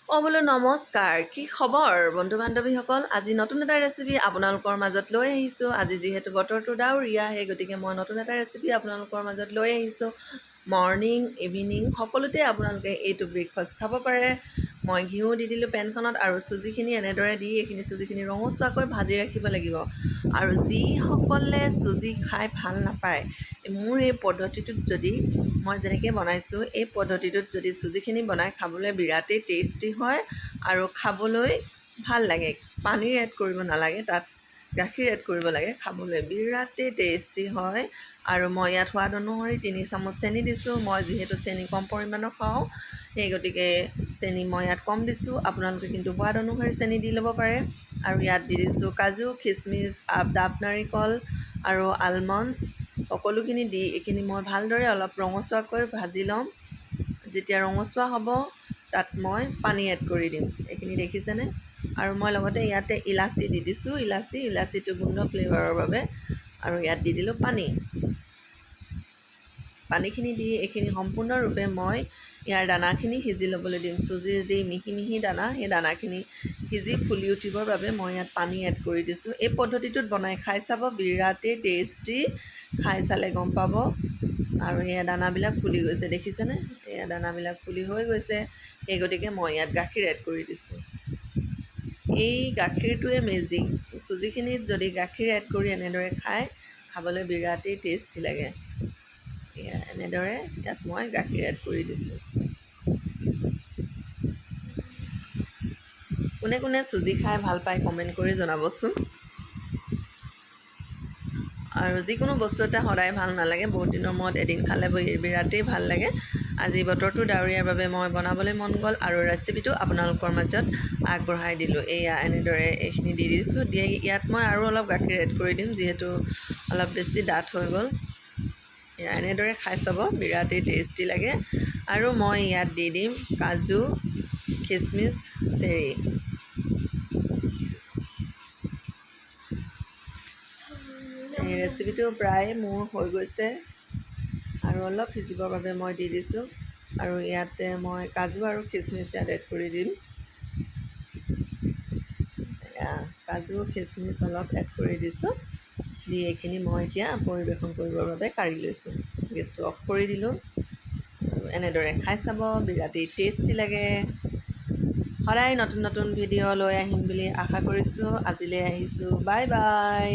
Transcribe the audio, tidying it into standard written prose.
বোলো নমস্কাৰ, কি খবৰ বন্ধু বান্ধৱীসকল? আজি নতুন এটা ৰেচিপি আপোনালোকৰ মাজত লৈ আহিছোঁ। আজি যিহেতু বতৰটো ডাৱৰীয়া, সেই গতিকে মই নতুন এটা ৰেচিপি আপোনালোকৰ মাজত লৈ আহিছোঁ। মৰ্ণিং ইভিনিং সকলোতে আপোনালোকে এইটো ব্ৰেকফাষ্ট খাব পাৰে। মই ঘিউ দি দিলোঁ পেনখনত আৰু চুজিখিনি এনেদৰে দি এইখিনি চুজিখিনি ৰঙচুৱাকৈ ভাজি ৰাখিব লাগিব। আৰু যিসকলে চুজি খাই ভাল নাপায়, মোৰ এই পদ্ধতিটোত যদি মই যেনেকৈ বনাইছোঁ এই পদ্ধতিটোত যদি চুজিখিনি বনাই খাবলৈ বিৰাটেই টেষ্টি হয় আৰু খাবলৈ ভাল লাগে। পানীৰ এড কৰিব নালাগে, তাত গাখীৰ এড কৰিব লাগে। খাবলৈ বিৰাটেই টেষ্টি হয়। আৰু মই ইয়াত সোৱাদ অনুসৰি 3 চামুচ চেনি দিছোঁ। মই যিহেতু চেনি কম পৰিমাণৰ খাওঁ, সেই গতিকে চেনি মই ইয়াত কম দিছোঁ। আপোনালোকে কিন্তু সোৱাদ অনুসৰি চেনি দি ল'ব পাৰে। আৰু ইয়াত দি দিছোঁ কাজু, খিচমিচ, ডাব নাৰিকল আৰু আলমণ্ডছ, সকলোখিনি দি এইখিনি মই ভালদৰে অলপ ৰঙচুৱাকৈ ভাজি ল'ম। যেতিয়া ৰঙচুৱা হ'ব, তাত মই পানী এড কৰি দিম। এইখিনি দেখিছেনে? আৰু মই লগতে ইয়াতে ইলাচি দি দিছোঁ, ইলাচিটো গোন্ধ ফ্লেভাৰৰ বাবে। আৰু ইয়াত দি দিলোঁ পানীখিনি দি এইখিনি সম্পূৰ্ণৰূপে মই ইয়াৰ দানাখিনি সিজি ল'বলৈ দিম। চুজিৰ দি মিহি মিহি দানা, সেই দানাখিনি সিজি ফুলি উঠিবৰ বাবে মই ইয়াত পানী এড কৰি দিছোঁ। এই পদ্ধতিটোত বনাই খাই চাব, বিৰাটেই টেষ্টি। খাই চালে গম পাব। আৰু এয়া দানাবিলাক ফুলি গৈছে, দেখিছেনে? এয়া দানাবিলাক ফুলি হৈ গৈছে। সেই গতিকে মই ইয়াত গাখীৰ এড কৰি দিছোঁ। এই গাখীৰটোৱে মেজিক। চুজিখিনিত যদি গাখীৰ এড কৰি এনেদৰে খাবলৈ বিৰাটেই টেষ্টি লাগে। এয়া এনেদৰে ইয়াত মই গাখীৰ এড কৰি দিছোঁ। কোনে কোনে চুজি খাই ভাল পায় কমেণ্ট কৰি জনাবচোন। আৰু যিকোনো বস্তু এটা সদায় ভাল নালাগে, বহুত দিনৰ মূৰত এদিন খালে বিৰাটেই ভাল লাগে। আজি বতৰটো ডাৱৰীয়াৰ বাবে মই বনাবলৈ মন গ'ল আৰু ৰেচিপিটো আপোনালোকৰ মাজত আগবঢ়াই দিলোঁ। এয়া এনেদৰে এইখিনি দি দিছোঁ। ইয়াত মই আৰু অলপ গাখীৰ এড কৰি দিম, যিহেতু অলপ বেছি ডাঠ হৈ গ'ল। এয়া এনেদৰে খাই চাব, বিৰাটেই টেষ্টি লাগে। আৰু মই ইয়াত দি দিম কাজু, খিচমিচ, চেৰি। এই ৰেচিপিটো প্ৰায় মোৰ হৈ গৈছে আৰু অলপ সিজিবৰ বাবে মই দি দিছোঁ। আৰু ইয়াতে মই কাজু আৰু খিচমিচ ইয়াত এড কৰি দিম। কাজু খিচমিচ অলপ এড কৰি দিছোঁ। দি এইখিনি মই এতিয়া পৰিৱেশন কৰিবৰ বাবে কাঢ়ি লৈছোঁ। গেছটো অফ কৰি দিলোঁ। আৰু এনেদৰে খাই চাব, বিৰাটেই টেষ্টি লাগে। সদায় নতুন নতুন ভিডিঅ' লৈ আহিম বুলি আশা কৰিছোঁ। আজিলৈ আহিছোঁ, বাই বাই।